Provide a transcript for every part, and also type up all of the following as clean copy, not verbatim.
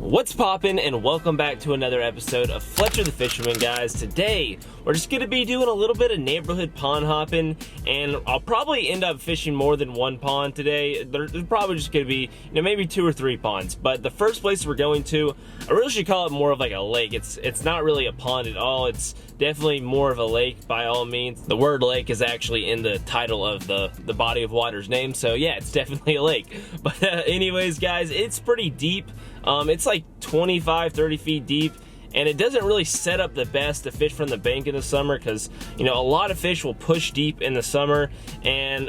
What's poppin', and welcome back to another episode of Fletcher the Fisherman, guys. Today we're just gonna be doing a little bit of neighborhood pond hopping, and I'll probably end up fishing more than one pond today. There's probably just gonna be, maybe 2 or 3 ponds. But the first place we're going to, I really should call it more of like a lake. It's not really a pond at all. It's definitely more of a lake by all means. The word lake is actually in the title of the body of water's name, so yeah, it's definitely a lake. But anyways, guys, it's pretty deep. It's like 25, 30 feet deep, and it doesn't really set up the best to fish from the bank in the summer because, a lot of fish will push deep in the summer,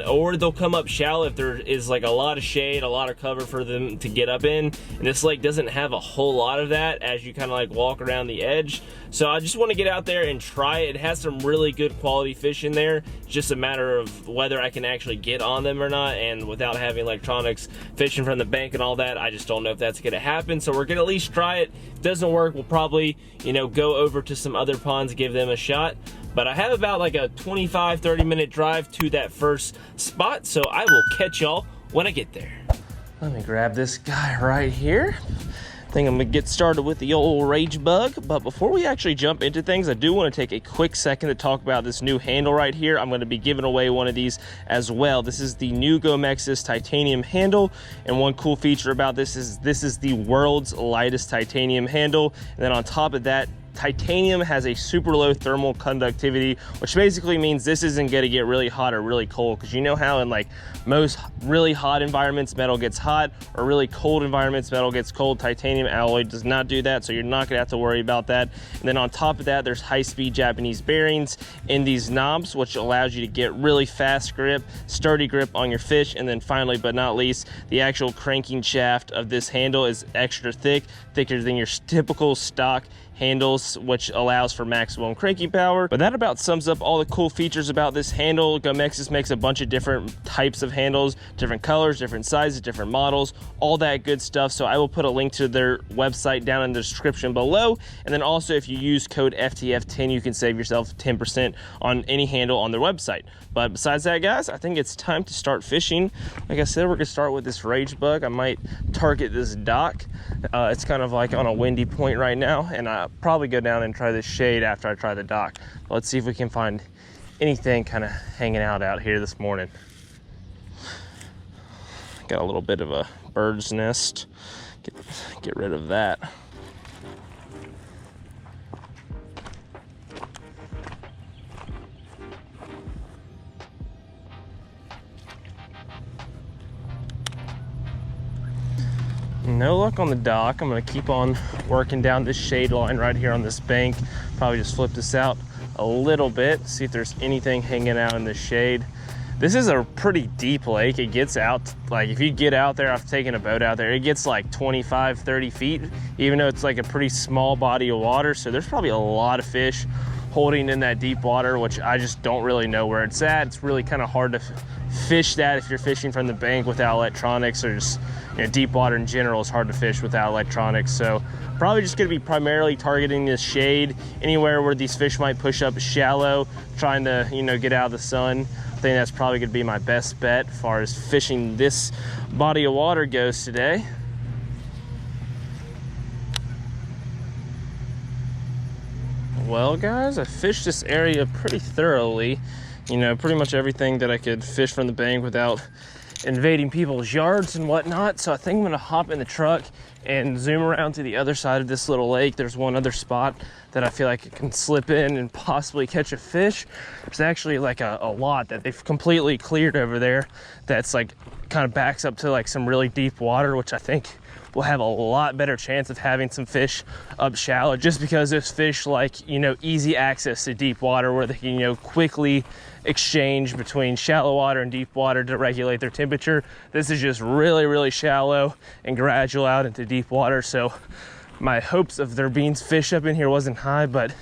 or they'll come up shallow if there is like a lot of shade, a lot of cover for them to get up in. And this lake doesn't have a whole lot of that as you kind of like walk around the edge. So I just want to get out there and try it. It has some really good quality fish in there. It's just a matter of whether I can actually get on them or not, and without having electronics, fishing from the bank and all that, I just don't know if that's going to happen. So we're going to at least try it. If it doesn't work, we'll probably, go over to some other ponds, give them a shot. But I have about like a 25-30 minute drive to that first spot, so I will catch y'all when I get there. Let me grab this guy right here. I think I'm gonna get started with the old rage bug. But before we actually jump into things, I do want to take a quick second to talk about this new handle right here. I'm going to be giving away one of these as well. This is the new Gomexus titanium handle, and one cool feature about this is the world's lightest titanium handle. And then on top of that, titanium has a super low thermal conductivity, which basically means this isn't going to get really hot or really cold, because you know how in like most really hot environments metal gets hot, or really cold environments metal gets cold. Titanium alloy does not do that, so you're not going to have to worry about that. And then on top of that, there's high-speed Japanese bearings in these knobs, which allows you to get really fast grip, sturdy grip on your fish. And then finally but not least, the actual cranking shaft of this handle is extra thick, thicker than your typical stock handles, which allows for maximum cranking power. But that about sums up all the cool features about this handle. Gomexus makes a bunch of different types of handles, different colors, different sizes, different models, all that good stuff. So I will put a link to their website down in the description below. And then also, if you use code FTF10, you can save yourself 10% on any handle on their website. But besides that, guys, I think it's time to start fishing. Like I said, we're gonna start with this rage bug. I might target this dock. It's kind of like on a windy point right now, and I'll probably go down and try this shade after I try the dock. But let's see if we can find anything kind of hanging out here this morning. Got a little bit of a bird's nest. Get rid of that. No luck on the dock. I'm gonna keep on working down this shade line right here on this bank. Probably just flip this out a little bit, see if there's anything hanging out in the shade. This is a pretty deep lake. It gets out, like if you get out there, I've taken a boat out there, it gets like 25, 30 feet, even though it's like a pretty small body of water. So there's probably a lot of fish holding in that deep water, which I just don't really know where it's at. It's really kind of hard to fish that if you're fishing from the bank without electronics, or just deep water in general is hard to fish without electronics. So probably just going to be primarily targeting this shade, anywhere where these fish might push up shallow, trying to get out of the sun. I think that's probably going to be my best bet as far as fishing this body of water goes today. Well, guys, I fished this area pretty thoroughly. Pretty much everything that I could fish from the bank without invading people's yards and whatnot. So I think I'm gonna hop in the truck and zoom around to the other side of this little lake. There's one other spot that I feel like I can slip in and possibly catch a fish. There's actually like a lot that they've completely cleared over there that's like kind of backs up to like some really deep water, which I think will have a lot better chance of having some fish up shallow, just because those fish like easy access to deep water where they can quickly exchange between shallow water and deep water to regulate their temperature. This is just really shallow and gradual out into deep water. So my hopes of there being fish up in here wasn't high, but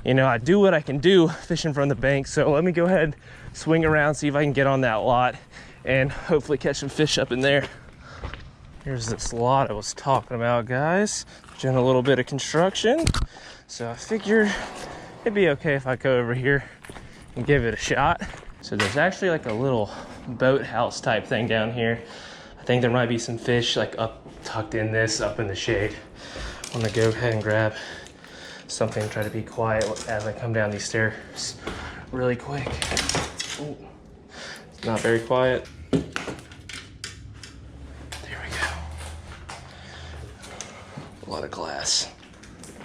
I do what I can do fishing from the bank. So let me go ahead, swing around, see if I can get on that lot and hopefully catch some fish up in there. Here's this lot I was talking about, guys. Doing a little bit of construction, so I figured it'd be okay if I go over here and give it a shot. So there's actually like a little boathouse type thing down here. I think there might be some fish like up tucked in this, up in the shade. I'm gonna go ahead and grab something, try to be quiet as I come down these stairs really quick. Ooh, it's not very quiet. There we go. A lot of glass.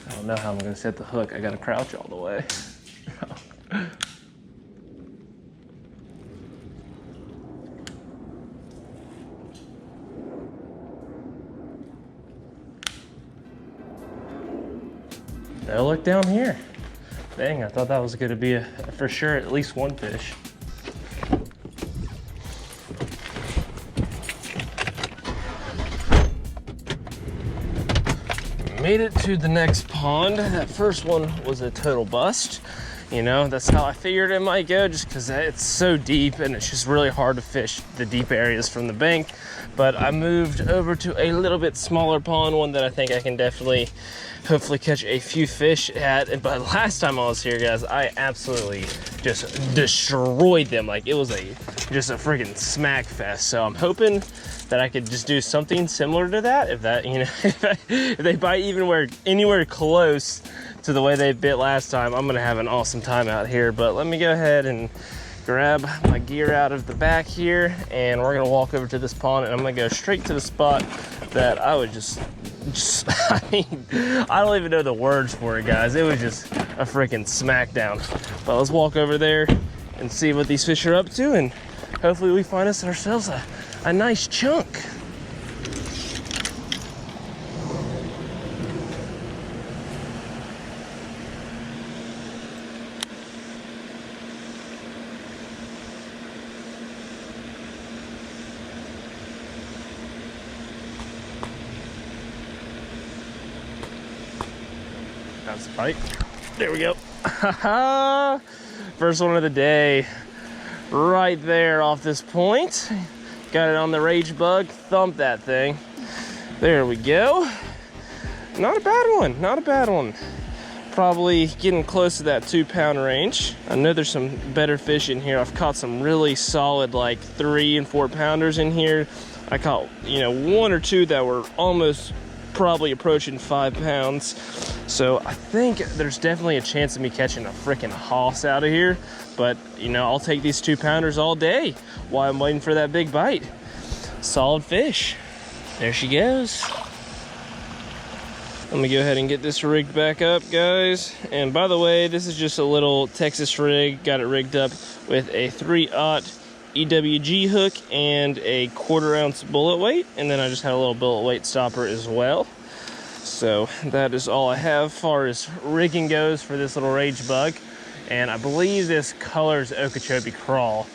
I don't know how I'm gonna set the hook. I gotta crouch all the way. No luck down here. Dang, I thought that was gonna be for sure at least one fish. Made it to the next pond. That first one was a total bust. You know, that's how I figured it might go, just because it's so deep and it's just really hard to fish the deep areas from the bank. But I moved over to a little bit smaller pond, one that I think I can definitely, hopefully catch a few fish at. But last time I was here, guys, I absolutely just destroyed them. Like, it was just a freaking smack fest. So I'm hoping that I could just do something similar to that. If that, you know, if they bite anywhere close to the way they bit last time, I'm gonna have an awesome time out here. But let me go ahead and grab my gear out of the back here, and we're gonna walk over to this pond, and I'm gonna go straight to the spot that I would just I mean, I don't even know the words for it, guys. It was just a freaking smackdown. But let's walk over there and see what these fish are up to, and hopefully we find ourselves a nice chunk. That's a bite. There we go. First one of the day. Right there off this point. Got it on the rage bug. Thump that thing. There we go. Not a bad one. Not a bad one. Probably getting close to that 2-pound range. I know there's some better fish in here. I've caught some really solid like 3 and 4 pounders in here. I caught, you know, 1 or 2 that were almost probably approaching 5 pounds. So I think there's definitely a chance of me catching a freaking hoss out of here. But, you know, I'll take these 2-pounders all day while I'm waiting for that big bite. Solid fish. There she goes. Let me go ahead and get this rigged back up, guys. And by the way, this is just a little Texas rig. Got it rigged up with a 3/0 EWG hook and a 1/4 ounce bullet weight. And then I just had a little bullet weight stopper as well. So that is all I have as far as rigging goes for this little rage bug. And I believe this color is Okeechobee crawl.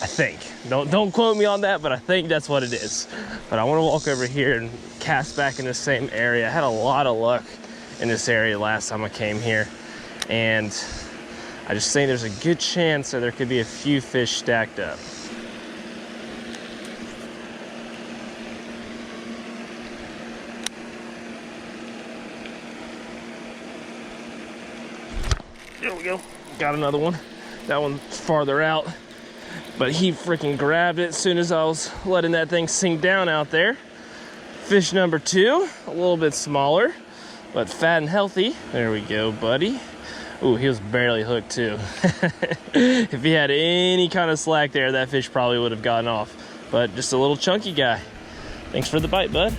I think. Don't quote me on that, but I think that's what it is. But I want to walk over here and cast back in the same area. I had a lot of luck in this area last time I came here. And I just think there's a good chance that there could be a few fish stacked up. There we go. Got another one. That one's farther out. But he freaking grabbed it as soon as I was letting that thing sink down out there. Fish number 2, a little bit smaller, but fat and healthy. There we go, buddy. Ooh, he was barely hooked too. If he had any kind of slack there, that fish probably would have gotten off. But just a little chunky guy. Thanks for the bite, bud.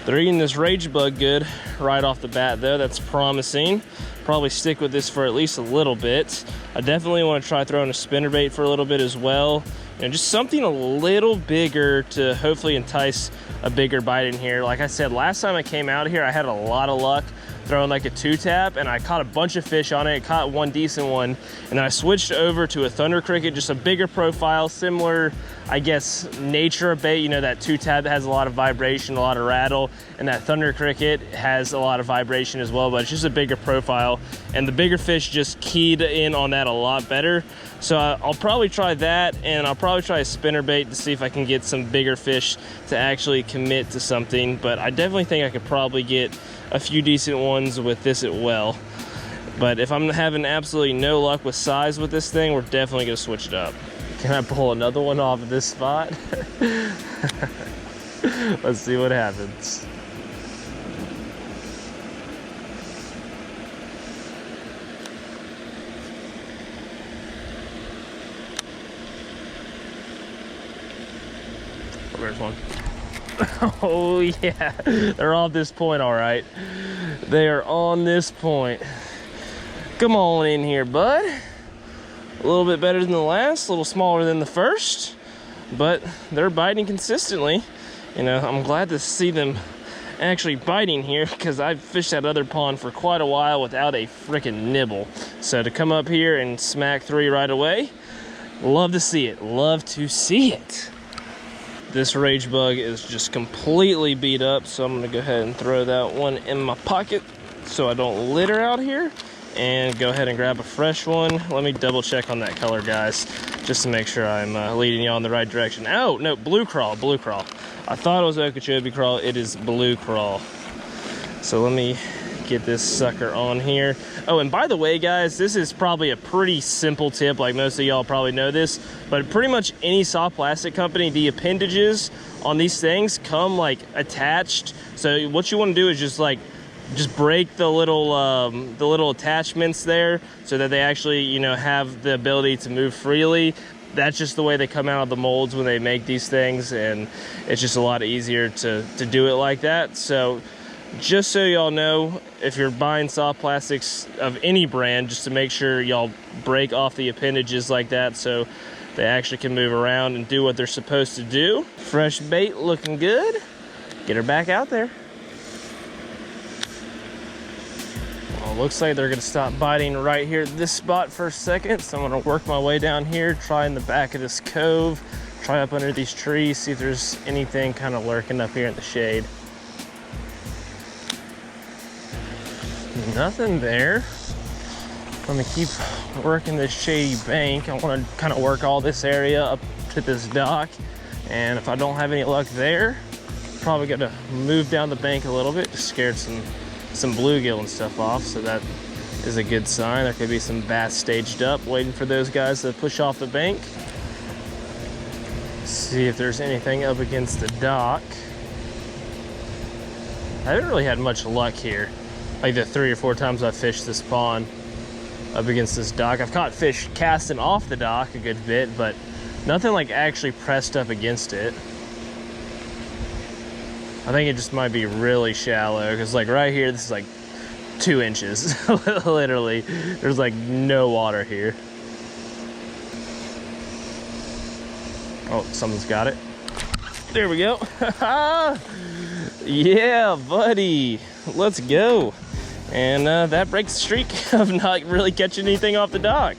They're eating this rage bug good right off the bat though. That's promising. Probably stick with this for at least a little bit. I definitely want to try throwing a spinnerbait for a little bit as well. You know, just something a little bigger to hopefully entice a bigger bite in here. Like I said, last time I came out here, I had a lot of luck throwing like a 2-tap, and I caught a bunch of fish on it. Caught one decent one, and then I switched over to a thunder cricket, just a bigger profile, similar, I guess, nature of bait. You know, that 2-tap has a lot of vibration, a lot of rattle, and that thunder cricket has a lot of vibration as well, but it's just a bigger profile, and the bigger fish just keyed in on that a lot better. So I'll probably try that, and I'll probably try a spinnerbait to see if I can get some bigger fish to actually commit to something. But I definitely think I could probably get a few decent ones with this as well. But if I'm having absolutely no luck with size with this thing, we're definitely gonna switch it up. Can I pull another one off of this spot? Let's see what happens. There's one. Oh yeah, they're on this point, all right. They are on this point. Come on in here, bud. A little bit better than the last, a little smaller than the first, but they're biting consistently. You know, I'm glad to see them actually biting here, because I've fished that other pond for quite a while without a freaking nibble. So to come up here and smack 3 right away, love to see it, love to see it. This rage bug is just completely beat up, so I'm gonna go ahead and throw that one in my pocket so I don't litter out here, and go ahead and grab a fresh one. Let me double check on that color, guys, just to make sure I'm leading you all in the right direction. Oh, no, blue crawl, blue crawl. I thought it was Okeechobee crawl, it is blue crawl. So let me get this sucker on here. Oh, and by the way, guys, this is probably a pretty simple tip, like most of y'all probably know this, but pretty much any soft plastic company, the appendages on these things come like attached. So what you want to do is just break the little attachments there, so that they actually, you know, have the ability to move freely. That's just the way they come out of the molds when they make these things, and it's just a lot easier to do it like that. So just so y'all know, if you're buying soft plastics of any brand, just to make sure y'all break off the appendages like that, so they actually can move around and do what they're supposed to do. Fresh bait looking good. Get her back out there. Well, looks like they're gonna stop biting right here at this spot for a second, so I'm gonna work my way down here, try in the back of this cove, try up under these trees, see if there's anything kind of lurking up here in the shade. Nothing there. I'm gonna keep working this shady bank. I want to kind of work all this area up to this dock, and if I don't have any luck there, probably gonna move down the bank a little bit, just scared some bluegill and stuff off, so that is a good sign. There could be some bass staged up waiting for those guys to push off the bank. See if there's anything up against the dock. I haven't really had much luck here, like the 3 or 4 times I've fished this pond up against this dock. I've caught fish casting off the dock a good bit, but nothing like actually pressed up against it. I think it just might be really shallow, because like right here, this is like 2 inches, literally. There's like no water here. Oh, someone's got it. There we go. Yeah, buddy, let's go. And that breaks the streak of not really catching anything off the dock.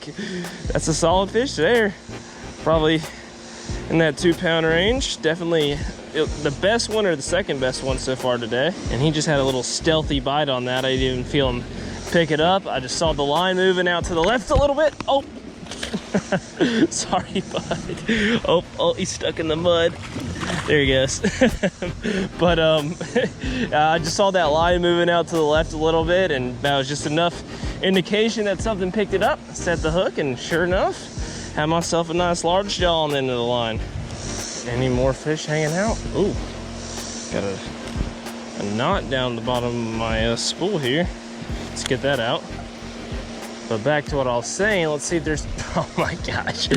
That's a solid fish there. Probably in that 2-pound range. Definitely the best one or the second best one so far today. And he just had a little stealthy bite on that. I didn't even feel him pick it up. I just saw the line moving out to the left a little bit. Oh, sorry, bud. Oh, he's stuck in the mud. There he goes. But I just saw that line moving out to the left a little bit, and that was just enough indication that something picked it up. Set the hook, and sure enough, had myself a nice large jaw on the end of the line. Any more fish hanging out? Ooh, got a knot down the bottom of my spool here. Let's get that out. But back to what I was saying, let's see if there's, oh my gosh.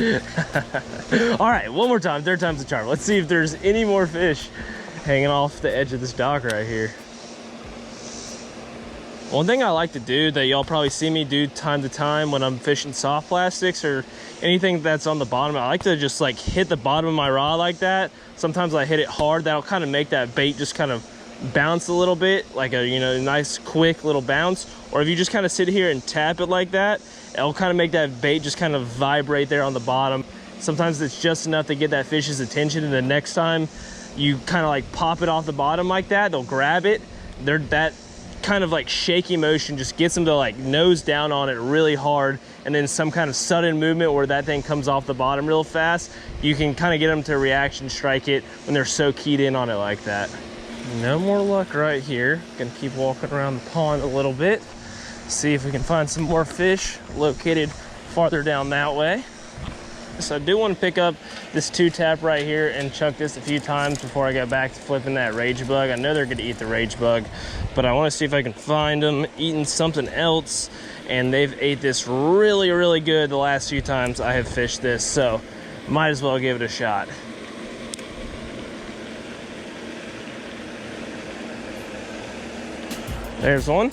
All right, one more time, 3rd time's the charm. Let's see if there's any more fish hanging off the edge of this dock right here. One thing I like to do that y'all probably see me do time to time when I'm fishing soft plastics or anything that's on the bottom, I like to just like hit the bottom of my rod like that. Sometimes I hit it hard. That'll kind of make that bait just kind of bounce a little bit, like a, you know, nice quick little bounce. Or if you just kind of sit here and tap it like that, it'll kind of make that bait just kind of vibrate there on the bottom. Sometimes it's just enough to get that fish's attention, and the next time you kind of like pop it off the bottom like that, they'll grab it. That kind of like shaky motion just gets them to like nose down on it really hard, and then some kind of sudden movement where that thing comes off the bottom real fast, you can kind of get them to reaction strike it when they're so keyed in on it like that. No more luck right here. Gonna keep walking around the pond a little bit, see if we can find some more fish located farther down that way. So I do want to pick up this 2-tap right here and chuck this a few times before I get back to flipping that rage bug. I know they're going to eat the rage bug, but I want to see if I can find them eating something else. And they've ate this really, really good the last few times I have fished this, so might as well give it a shot. There's one.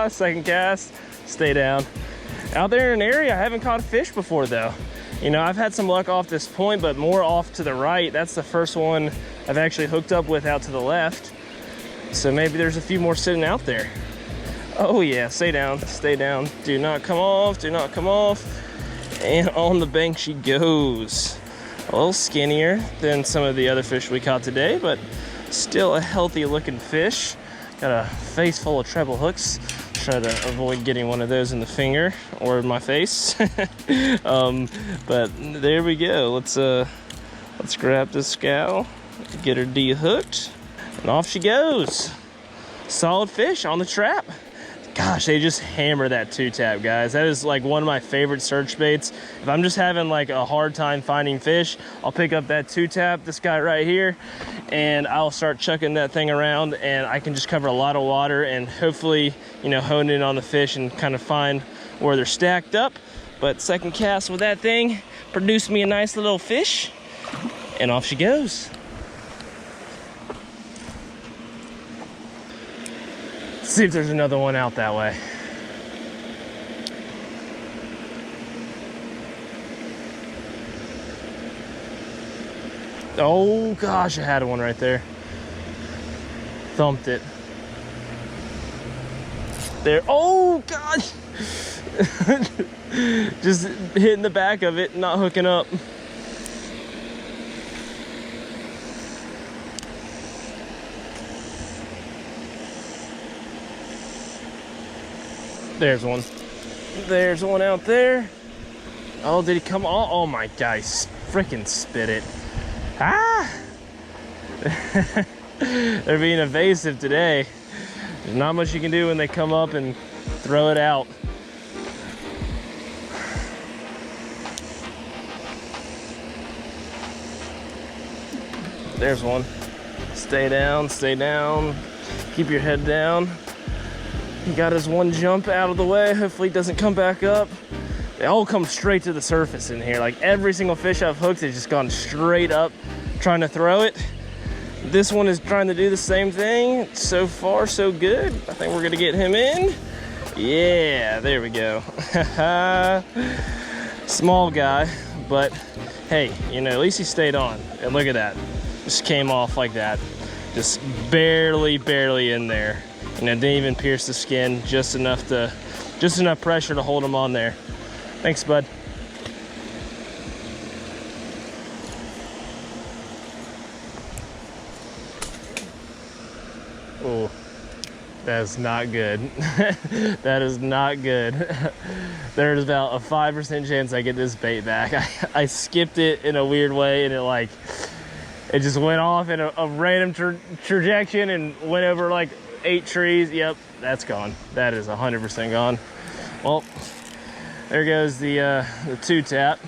Second cast, stay down. Out there in an area I haven't caught a fish before though. You know, I've had some luck off this point, but more off to the right. That's the first one I've actually hooked up with out to the left. So maybe there's a few more sitting out there. Oh yeah, stay down, stay down. Do not come off, do not come off. And on the bank she goes. A little skinnier than some of the other fish we caught today, but still a healthy looking fish. Got a face full of treble hooks. Try to avoid getting one of those in the finger or my face. But there we go. Let's grab this gal, get her de-hooked, and off she goes. Solid fish on the trap. Gosh, they just hammer that 2-tap, guys. That is like one of my favorite search baits. If I'm just having like a hard time finding fish, I'll pick up that 2-tap, this guy right here, and I'll start chucking that thing around, and I can just cover a lot of water and hopefully, you know, hone in on the fish and kind of find where they're stacked up. But second cast with that thing produced me a nice little fish, and off she goes. See if there's another one out that way. Oh gosh, I had one right there. Thumped it. There, oh gosh. Just hitting the back of it, not hooking up. There's one. There's one out there. Oh, did he come on? Oh my God, freaking spit it. Ah! They're being evasive today. There's not much you can do when they come up and throw it out. There's one. Stay down, stay down. Keep your head down. He got his one jump out of the way. Hopefully he doesn't come back up. They all come straight to the surface in here. Like every single fish I've hooked has just gone straight up trying to throw it. This one is trying to do the same thing. So far, so good. I think we're gonna get him in. Yeah, there we go. Small guy, but hey, you know, at least he stayed on. And look at that. Just came off like that. Just barely in there. And it didn't even pierce the skin, just enough pressure to hold him on there. Thanks, bud. Oh, that is not good. That is not good. There's about a 5% chance I get this bait back. I skipped it in a weird way, and it just went off in a random trajectory and went over like 8 trees. Yep, that's gone. That is 100% gone. Well, there goes the 2-tap.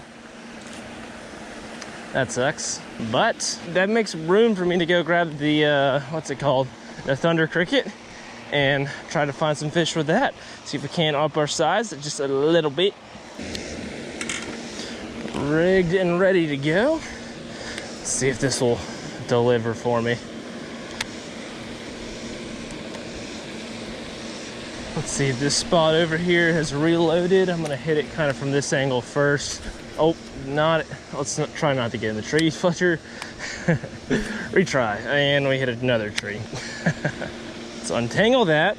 That sucks, but that makes room for me to go grab the what's it called, the Thunder Cricket, and try to find some fish with that. See if we can up our size just a little bit. Rigged and ready to go. Let's see if this will deliver for me. Let's see if this spot over here has reloaded. I'm gonna hit it kind of from this angle first. Oh, let's try not to get in the tree, Fletcher. Retry, and we hit another tree. Let's untangle that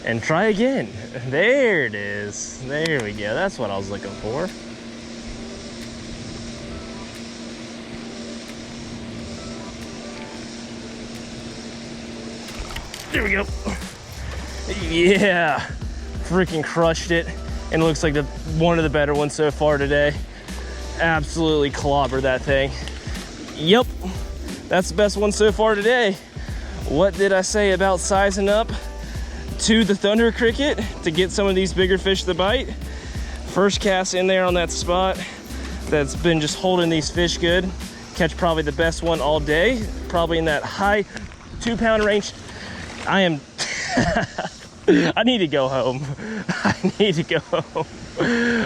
and try again. There it is. There we go. That's what I was looking for. There we go. Yeah, freaking crushed it. And it looks like one of the better ones so far today. Absolutely clobbered that thing. Yep, that's the best one so far today. What did I say about sizing up to the Thunder Cricket to get some of these bigger fish to bite? First cast in there on that spot that's been just holding these fish good. Catch probably the best one all day, probably in that high 2-pound range. I am I need to go home. I need to go home.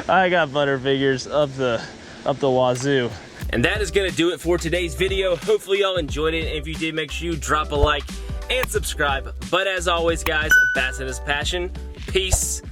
I got butter figures up the wazoo. And that is gonna do it for today's video. Hopefully y'all enjoyed it. And if you did, make sure you drop a like and subscribe. But as always, guys, bass is passion. Peace